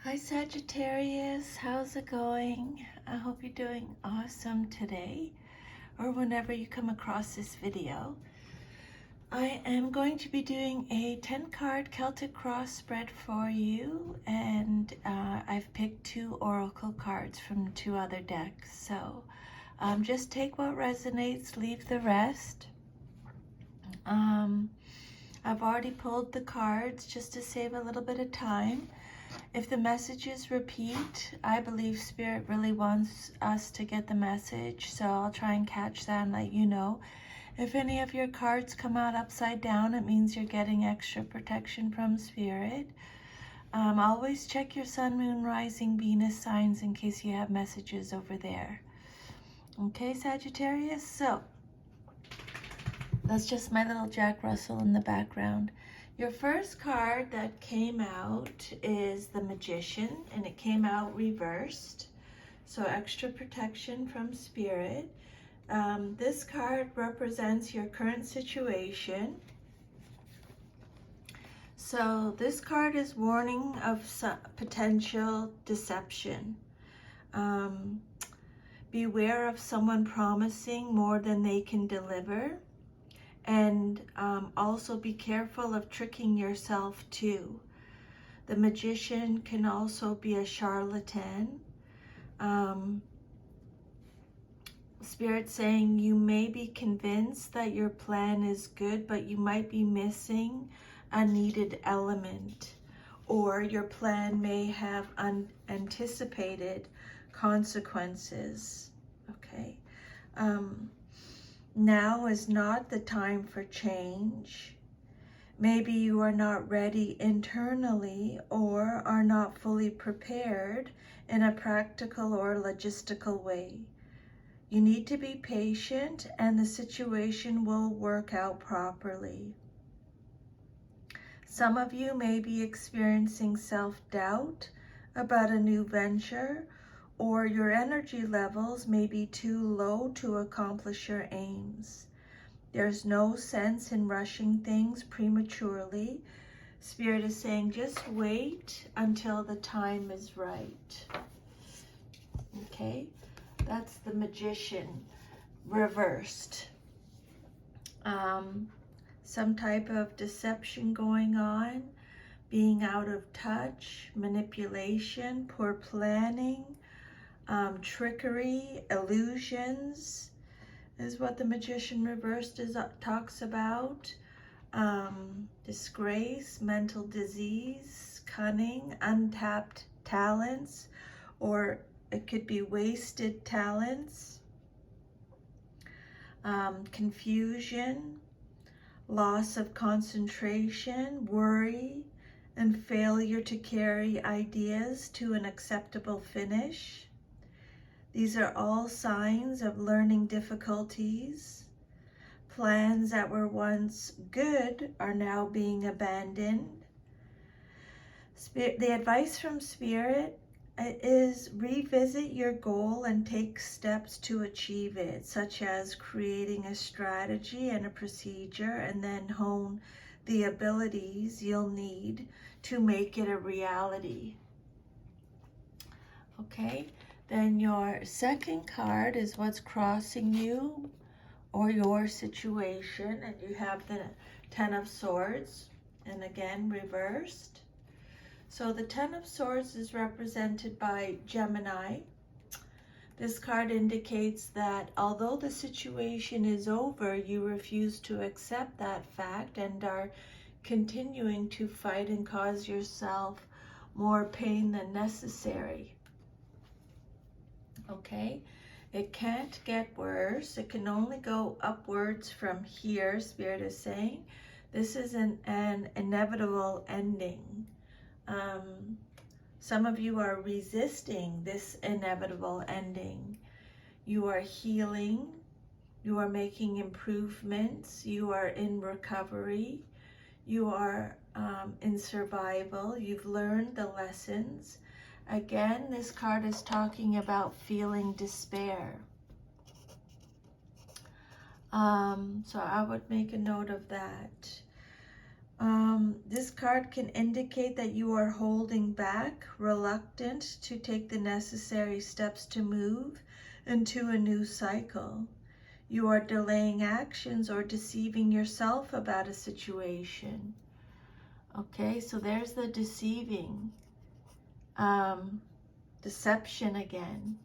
Hi Sagittarius, how's it going? I hope you're doing awesome today or whenever you come across this video. I am going to be doing a 10 card Celtic cross spread for you, and I've picked 2 oracle cards from 2 other decks. So just take what resonates, leave the rest. I've already pulled the cards just to save a little bit of time. If the messages repeat, I believe Spirit really wants us to get the message, so I'll try and catch that and let you know. If any of your cards come out upside down, it means you're getting extra protection from Spirit. Always check your Sun, Moon, Rising, Venus signs in case you have messages over there. Okay, Sagittarius? So, that's just my little Jack Russell in the background. Your first card that came out is the Magician, and it came out reversed. So extra protection from Spirit. This card represents your current situation. So this card is warning of some potential deception. Beware of someone promising more than they can deliver. And also be careful of tricking yourself too. The Magician can also be a charlatan. Spirit saying you may be convinced that your plan is good, but you might be missing a needed element, or your plan may have unanticipated consequences. Okay. Now is not the time for change. Maybe you are not ready internally or are not fully prepared in a practical or logistical way. You need to be patient and the situation will work out properly. Some of you may be experiencing self-doubt about a new venture, or your energy levels may be too low to accomplish your aims. There's no sense in rushing things prematurely. Spirit is saying just wait until the time is right. Okay, that's the Magician reversed. Some type of deception going on, being out of touch, manipulation, poor planning, trickery, illusions is what the Magician reversed talks about. Disgrace, mental disease, cunning, untapped talents, or it could be wasted talents, confusion, loss of concentration, worry, and failure to carry ideas to an acceptable finish. These are all signs of learning difficulties. Plans that were once good are now being abandoned. The advice from Spirit is revisit your goal and take steps to achieve it, such as creating a strategy and a procedure, and then hone the abilities you'll need to make it a reality. Okay, then your second card is what's crossing you or your situation, and you have the Ten of Swords, and again reversed. So the Ten of Swords is represented by Gemini. This card indicates that although the situation is over, you refuse to accept that fact and are continuing to fight and cause yourself more pain than necessary. Okay, it can't get worse. It can only go upwards from here, Spirit is saying. This is an inevitable ending. Some of you are resisting this inevitable ending. You are healing. You are making improvements. You are in recovery. You are in survival. You've learned the lessons. Again, this card is talking about feeling despair. So I would make a note of that. This card can indicate that you are holding back, reluctant to take the necessary steps to move into a new cycle. You are delaying actions or deceiving yourself about a situation. Okay, so there's the deceiving, deception again.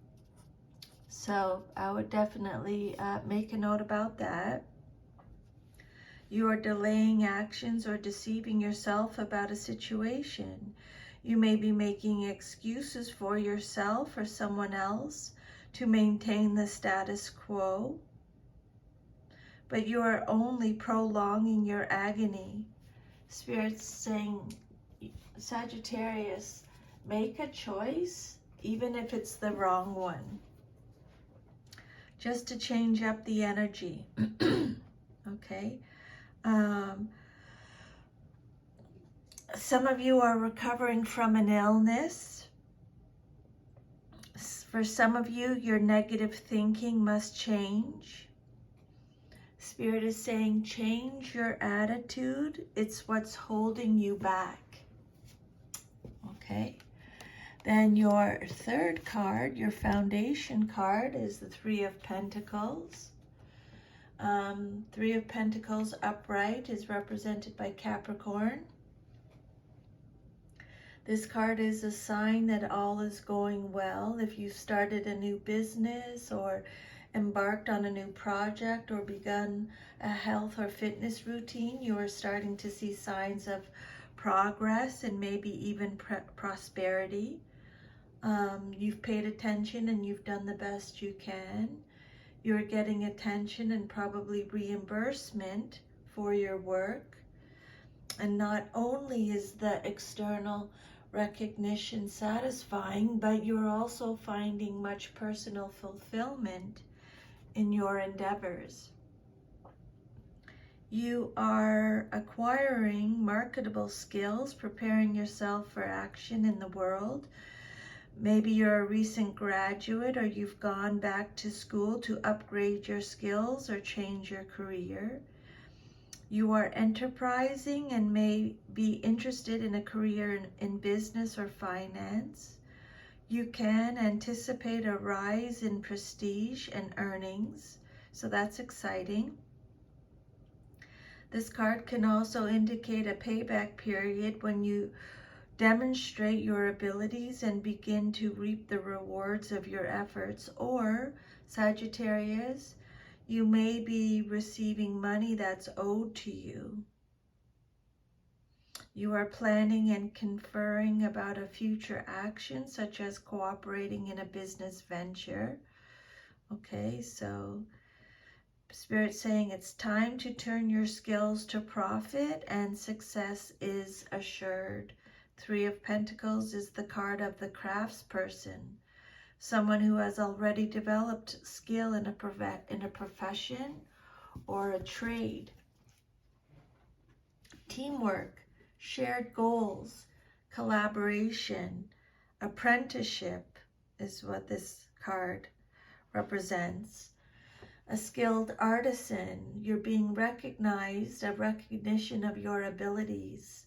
So I would definitely make a note about that. You are delaying actions or deceiving yourself about a situation. You may be making excuses for yourself or someone else to maintain the status quo, but you are only prolonging your agony. Spirit's saying, Sagittarius, make a choice, even if it's the wrong one, just to change up the energy. Okay? Some of you are recovering from an illness. For some of you, your negative thinking must change. Spirit is saying, change your attitude. It's what's holding you back. Okay? Then your third card, your foundation card, is the Three of Pentacles. Three of Pentacles upright is represented by Capricorn. This card is a sign that all is going well. If you started a new business or embarked on a new project or begun a health or fitness routine, you are starting to see signs of progress and maybe even prosperity. You've paid attention and you've done the best you can. You're getting attention and probably reimbursement for your work. And not only is the external recognition satisfying, but you're also finding much personal fulfillment in your endeavors. You are acquiring marketable skills, preparing yourself for action in the world. Maybe you're a recent graduate or you've gone back to school to upgrade your skills or change your career. You are enterprising and may be interested in a career in business or finance. You can anticipate a rise in prestige and earnings, so that's exciting. This card can also indicate a payback period when you demonstrate your abilities and begin to reap the rewards of your efforts. Or, Sagittarius, you may be receiving money that's owed to you. You are planning and conferring about a future action, such as cooperating in a business venture. Okay, so Spirit saying it's time to turn your skills to profit and success is assured. Three of Pentacles is the card of the craftsperson, someone who has already developed skill in a profession or a trade. Teamwork, shared goals, collaboration, apprenticeship is what this card represents. A skilled artisan, you're being recognized, a recognition of your abilities.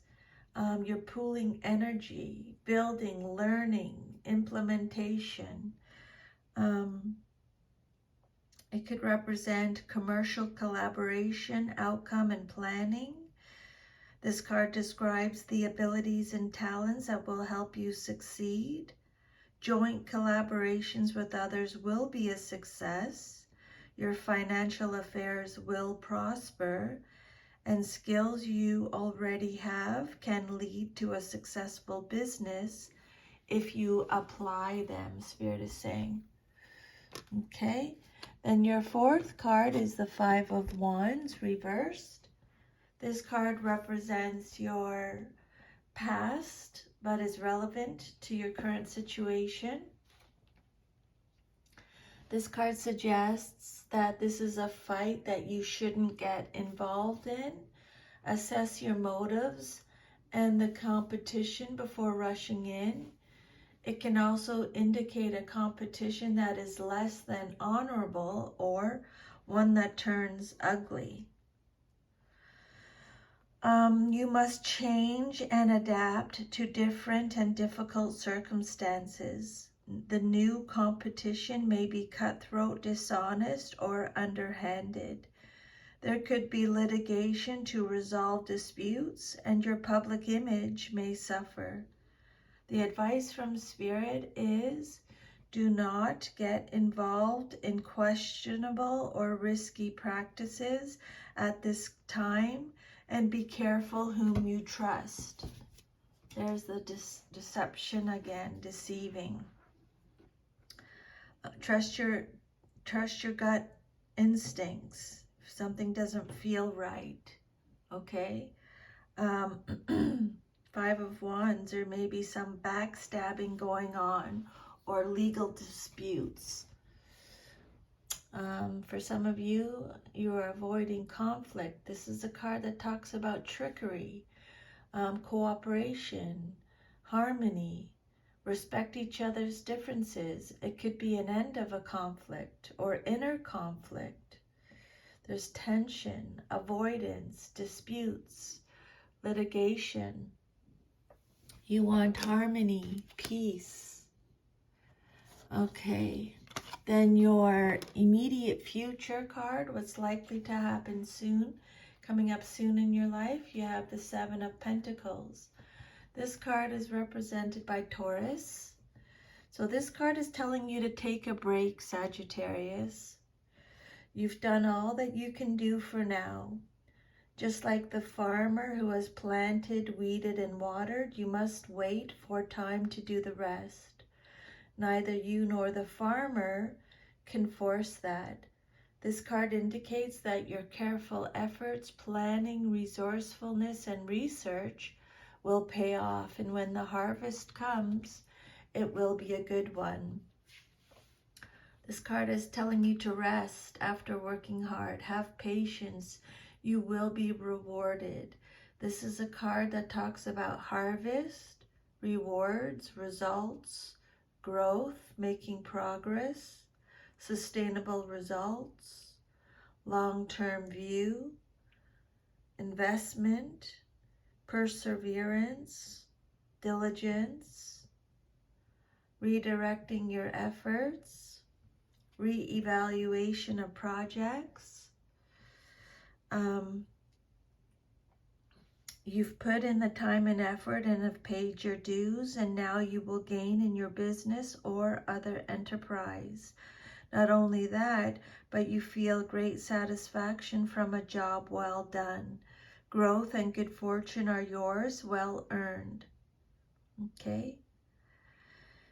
You're pooling energy, building, learning, implementation. It could represent commercial collaboration, outcome, and planning. This card describes the abilities and talents that will help you succeed. Joint collaborations with others will be a success. Your financial affairs will prosper. And skills you already have can lead to a successful business if you apply them, Spirit is saying. Okay, then your fourth card is the Five of Wands reversed. This card represents your past, but is relevant to your current situation. This card suggests that this is a fight that you shouldn't get involved in. Assess your motives and the competition before rushing in. It can also indicate a competition that is less than honorable or one that turns ugly. You must change and adapt to different and difficult circumstances. The new competition may be cutthroat, dishonest, or underhanded. There could be litigation to resolve disputes, and your public image may suffer. The advice from Spirit is do not get involved in questionable or risky practices at this time, and be careful whom you trust. There's the deception again, deceiving. Trust your gut instincts if something doesn't feel right, okay? 5 of Wands, there may be some backstabbing going on or legal disputes. For some of you, you are avoiding conflict. This is a card that talks about trickery, cooperation, harmony. Respect each other's differences. It could be an end of a conflict or inner conflict. There's tension, avoidance, disputes, litigation. You want harmony, peace. Okay. Then your immediate future card, what's likely to happen soon, coming up soon in your life, you have the 7 of Pentacles. This card is represented by Taurus. So this card is telling you to take a break, Sagittarius. You've done all that you can do for now. Just like the farmer who has planted, weeded, and watered, you must wait for time to do the rest. Neither you nor the farmer can force that. This card indicates that your careful efforts, planning, resourcefulness, and research will pay off. And when the harvest comes, it will be a good one. This card is telling you to rest after working hard. Have patience. You will be rewarded. This is a card that talks about harvest, rewards, results, growth, making progress, sustainable results, long-term view, investment, perseverance, diligence, redirecting your efforts, re-evaluation of projects. You've put in the time and effort and have paid your dues, and now you will gain in your business or other enterprise. Not only that, but you feel great satisfaction from a job well done. Growth and good fortune are yours, well earned. Okay?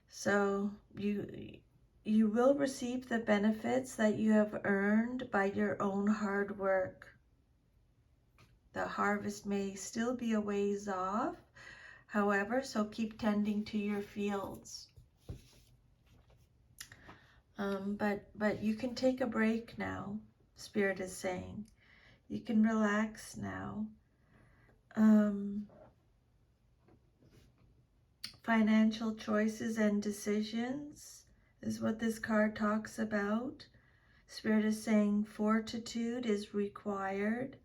So you will receive the benefits that you have earned by your own hard work. The harvest may still be a ways off, however, so keep tending to your fields. But you can take a break now, Spirit is saying. You can relax now. Financial choices and decisions is what this card talks about. Spirit is saying fortitude is required.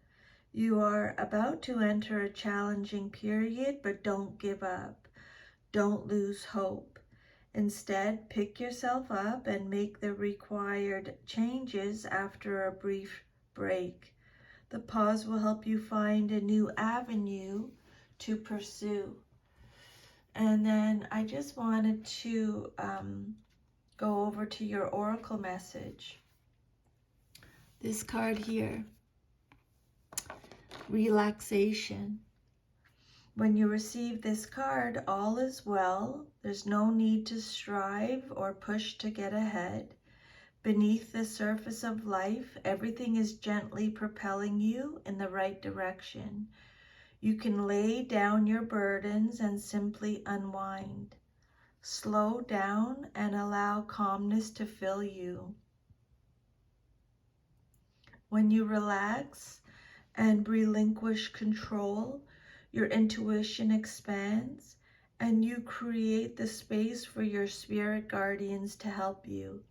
You are about to enter a challenging period, but don't give up. Don't lose hope. Instead, pick yourself up and make the required changes after a brief break. The pause will help you find a new avenue to pursue. And then I just wanted to go over to your oracle message. This card here. Relaxation. When you receive this card, all is well. There's no need to strive or push to get ahead. Beneath the surface of life, everything is gently propelling you in the right direction. You can lay down your burdens and simply unwind. Slow down and allow calmness to fill you. When you relax and relinquish control, your intuition expands and you create the space for your spirit guardians to help you.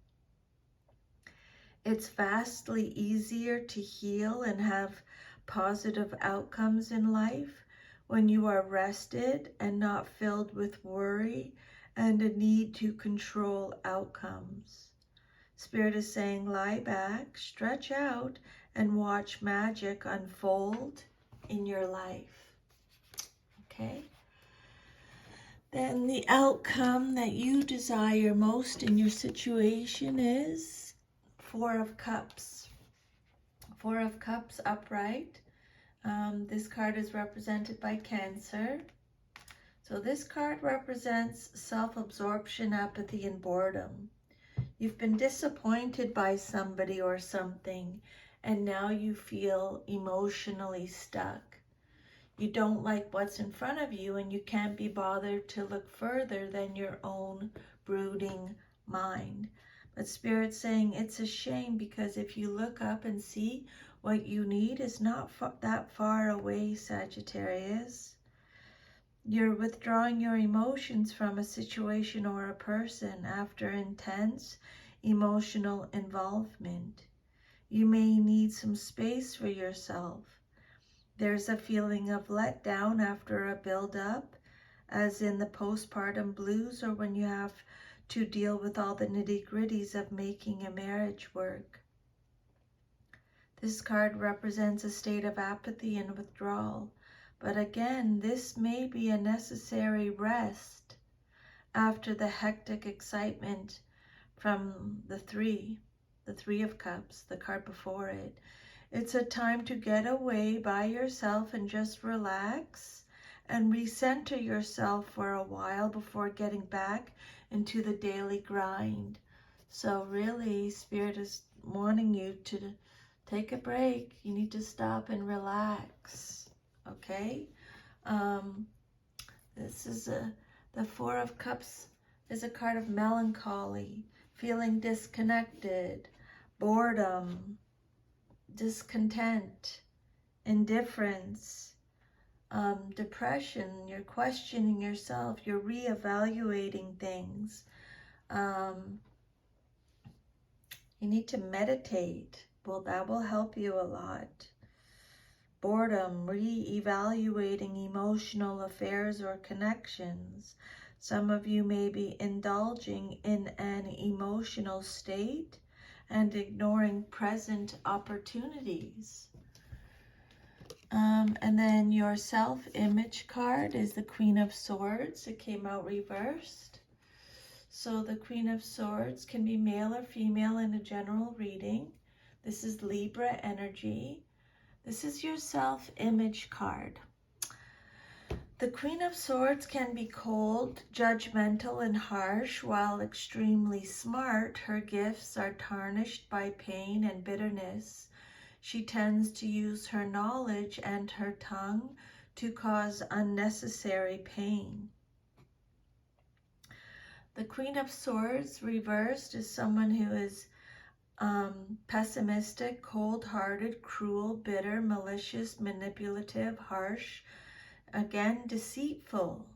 It's vastly easier to heal and have positive outcomes in life when you are rested and not filled with worry and a need to control outcomes. Spirit is saying, lie back, stretch out, and watch magic unfold in your life. Okay? Then the outcome that you desire most in your situation is Four of Cups. Four of Cups upright. This card is represented by Cancer. So this card represents self-absorption, apathy, and boredom. You've been disappointed by somebody or something, and now you feel emotionally stuck. You don't like what's in front of you, and you can't be bothered to look further than your own brooding mind. But Spirit's saying it's a shame, because if you look up and see what you need is not that far away, Sagittarius. You're withdrawing your emotions from a situation or a person after intense emotional involvement. You may need some space for yourself. There's a feeling of letdown after a build-up, as in the postpartum blues, or when you have to deal with all the nitty-gritties of making a marriage work. This card represents a state of apathy and withdrawal. But again, this may be a necessary rest after the hectic excitement from the Three of Cups, the card before it. It's a time to get away by yourself and just relax and recenter yourself for a while before getting back into the daily grind. So really, Spirit is wanting you to take a break. You need to stop and relax, okay? This is the Four of Cups is a card of melancholy, feeling disconnected, boredom, discontent, indifference, depression. You're questioning yourself. You're reevaluating things. You need to meditate. Well, that will help you a lot. Boredom, re-evaluating emotional affairs or connections. Some of you may be indulging in an emotional state and ignoring present opportunities. And then your self-image card is the Queen of Swords. It came out reversed. So the Queen of Swords can be male or female in a general reading. This is Libra energy. This is your self-image card. The Queen of Swords can be cold, judgmental, and harsh. While extremely smart, her gifts are tarnished by pain and bitterness. She tends to use her knowledge and her tongue to cause unnecessary pain. The Queen of Swords reversed is someone who is pessimistic, cold-hearted, cruel, bitter, malicious, manipulative, harsh, again, deceitful,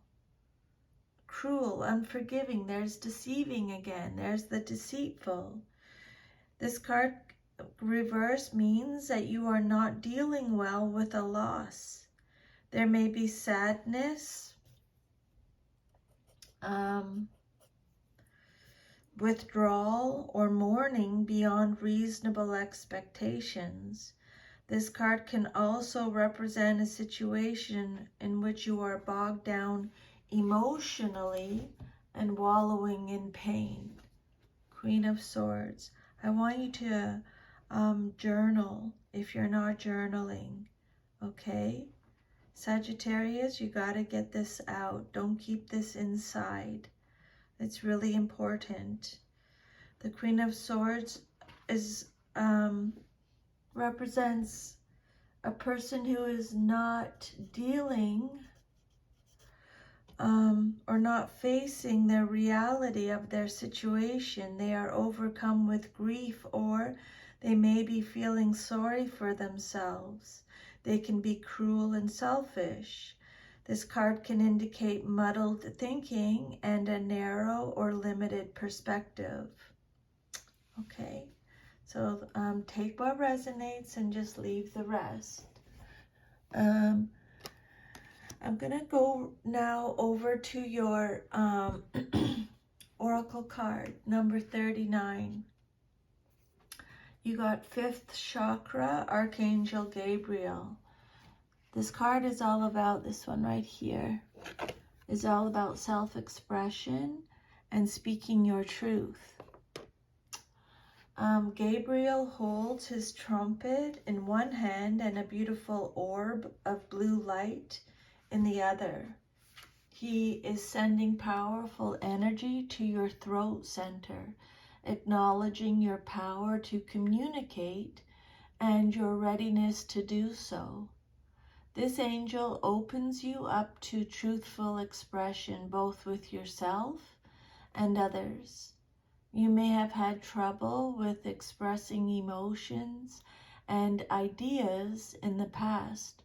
cruel, unforgiving. There's deceiving again. There's the deceitful. This card reverse means that you are not dealing well with a loss. There may be sadness, withdrawal, or mourning beyond reasonable expectations. This card can also represent a situation in which you are bogged down emotionally and wallowing in pain. Queen of Swords. I want you to journal if you're not journaling, okay? Sagittarius, you got to get this out. Don't keep this inside. It's really important. The Queen of Swords is represents a person who is not dealing or not facing the reality of their situation. They are overcome with grief, or they may be feeling sorry for themselves. They can be cruel and selfish. This card can indicate muddled thinking and a narrow or limited perspective. Okay, so take what resonates and just leave the rest. I'm going to go now over to your Oracle card, number 39. You got 5th chakra, Archangel Gabriel. This card is all about, this one right here, is all about self-expression and speaking your truth. Gabriel holds his trumpet in one hand and a beautiful orb of blue light in the other. He is sending powerful energy to your throat center, acknowledging your power to communicate and your readiness to do so. This angel opens you up to truthful expression, both with yourself and others. You may have had trouble with expressing emotions and ideas in the past,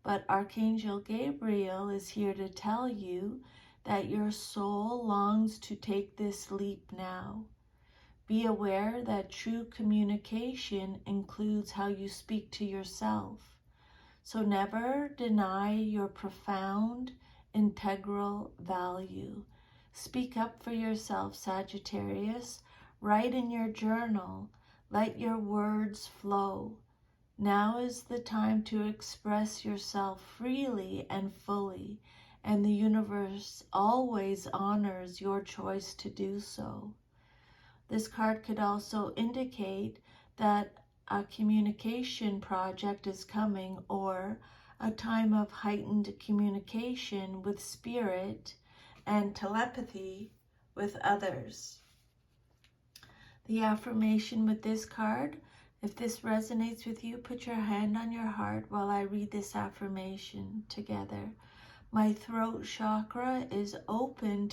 but Archangel Gabriel is here to tell you that your soul longs to take this leap now. Be aware that true communication includes how you speak to yourself. So never deny your profound, integral value. Speak up for yourself, Sagittarius. Write in your journal. Let your words flow. Now is the time to express yourself freely and fully, and the universe always honors your choice to do so. This card could also indicate that a communication project is coming, or a time of heightened communication with spirit and telepathy with others. The affirmation with this card, if this resonates with you, put your hand on your heart while I read this affirmation together. My throat chakra is open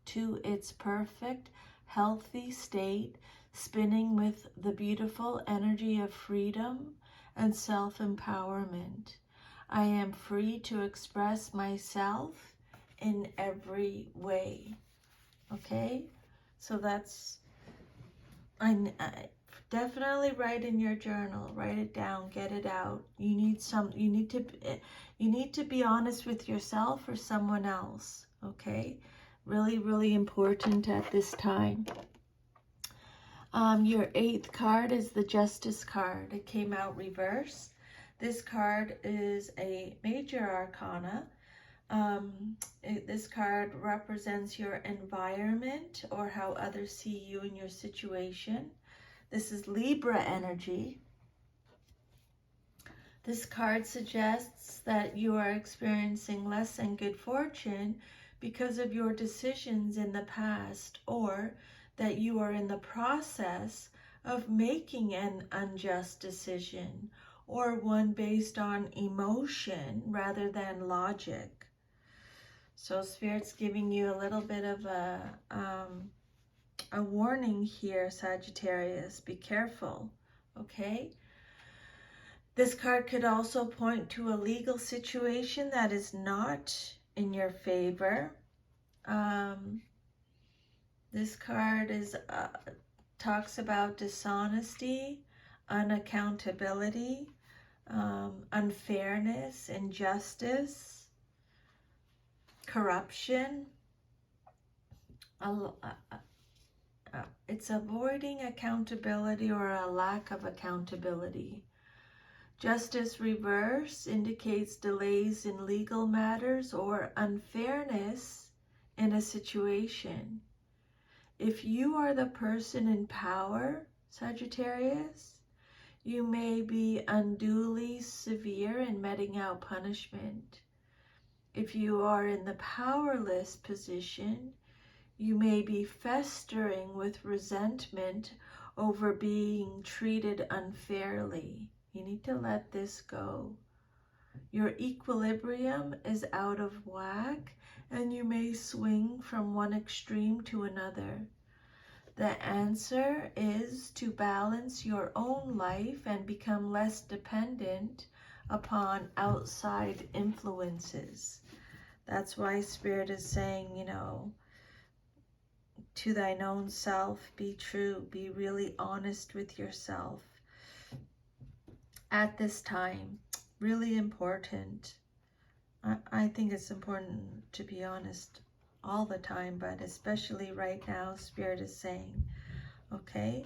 to its perfect, healthy state, spinning with the beautiful energy of freedom and self-empowerment. I am free to express myself in every way. Okay? So that's, I definitely write in your journal, write it down, get it out. You need to be honest with yourself or someone else, okay? Really, really important at this time. Your 8th card is the Justice card. It came out reverse. This card is a major arcana. This card represents your environment or how others see you and your situation. This is Libra energy. This card suggests that you are experiencing less than good fortune because of your decisions in the past, or that you are in the process of making an unjust decision, or one based on emotion rather than logic. So Spirit's giving you a little bit of a warning here, Sagittarius. Be careful, okay? This card could also point to a legal situation that is not in your favor. This card talks about dishonesty, unaccountability, unfairness, injustice, corruption. It's avoiding accountability or a lack of accountability. Justice reverse indicates delays in legal matters or unfairness in a situation. If you are the person in power, Sagittarius, you may be unduly severe in meting out punishment. If you are in the powerless position, you may be festering with resentment over being treated unfairly. You need to let this go. Your equilibrium is out of whack, and you may swing from one extreme to another. The answer is to balance your own life and become less dependent upon outside influences. That's why Spirit is saying, you know, to thine own self, be true, be really honest with yourself at this time. really important. I think it's important, to be honest, all the time, but especially right now, Spirit is saying, okay,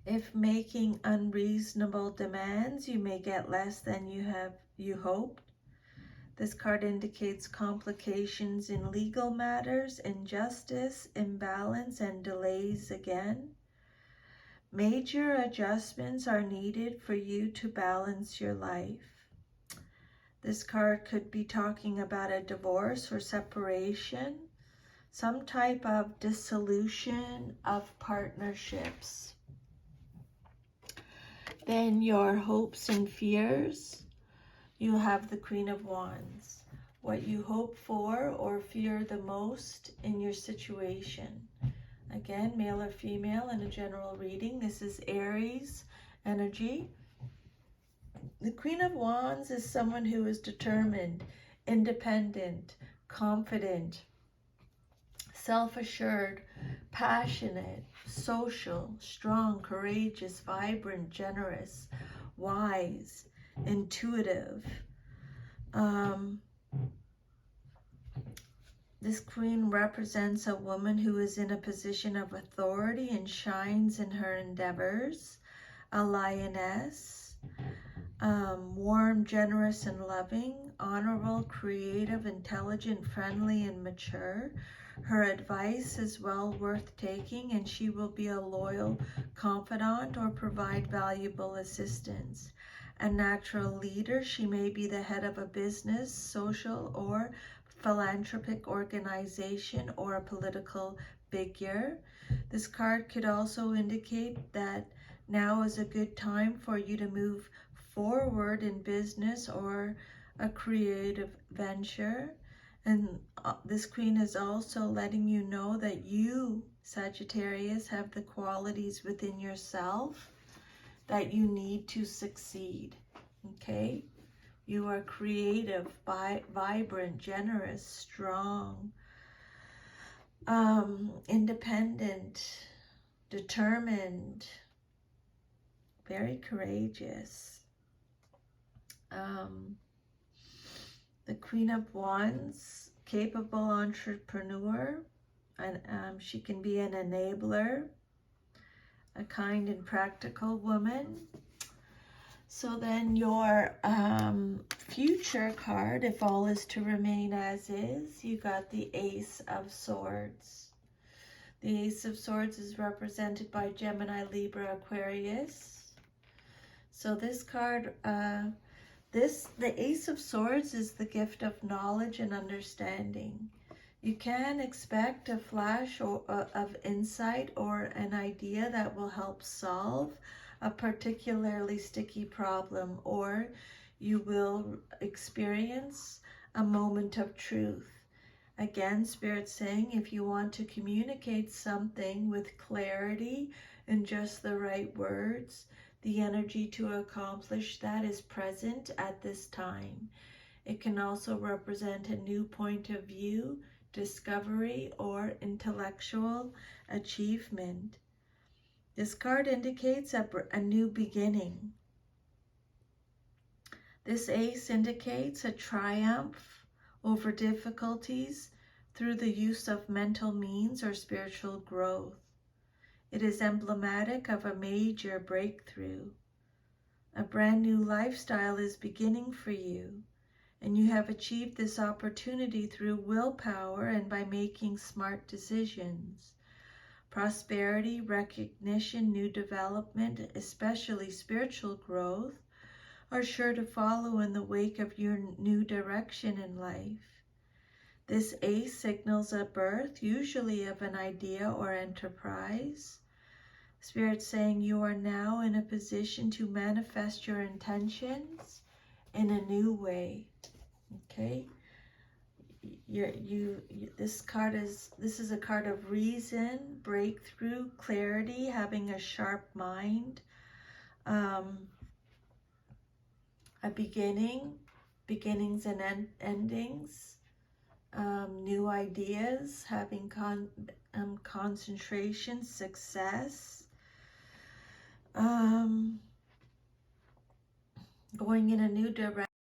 if making unreasonable demands, you may get less than you hoped. This card indicates complications in legal matters, injustice, imbalance, and delays again. Major adjustments are needed for you to balance your life. This card could be talking about a divorce or separation, some type of dissolution of partnerships. Then your hopes and fears. You have the Queen of Wands. What you hope for or fear the most in your situation. Again, male or female in a general reading. This is Aries energy. The Queen of Wands is someone who is determined, independent, confident, self-assured, passionate, social, strong, courageous, vibrant, generous, wise, intuitive. This queen represents a woman who is in a position of authority and shines in her endeavors. A lioness, warm, generous, and loving, honorable, creative, intelligent, friendly, and mature. Her advice is well worth taking, and she will be a loyal confidant or provide valuable assistance. A natural leader, she may be the head of a business, social, or philanthropic organization, or a political figure. This card could also indicate that now is a good time for you to move forward in business or a creative venture. And this queen is also letting you know that you, Sagittarius, have the qualities within yourself that you need to succeed. Okay? You are creative, vibrant, generous, strong, independent, determined, very courageous. The Queen of Wands, capable entrepreneur, and she can be an enabler, a kind and practical woman. So then your future card, if all is to remain as is, you got the Ace of Swords. The Ace of Swords is represented by Gemini, Libra, Aquarius. So this card, the Ace of Swords is the gift of knowledge and understanding. You can expect a flash of insight or an idea that will help solve a particularly sticky problem, or you will experience a moment of truth. Again, Spirit's saying if you want to communicate something with clarity and just the right words, the energy to accomplish that is present at this time. It can also represent a new point of view, discovery, or intellectual achievement. This card indicates a new beginning. This ace indicates a triumph over difficulties through the use of mental means or spiritual growth. It is emblematic of a major breakthrough. A brand new lifestyle is beginning for you, and you have achieved this opportunity through willpower and by making smart decisions. Prosperity, recognition, new development, especially spiritual growth, are sure to follow in the wake of your new direction in life. This ace signals a birth, usually of an idea or enterprise. Spirit saying you are now in a position to manifest your intentions in a new way. Okay? This is a card of reason, breakthrough, clarity, having a sharp mind, a beginnings and endings, new ideas, having concentration, success. going in a new direction.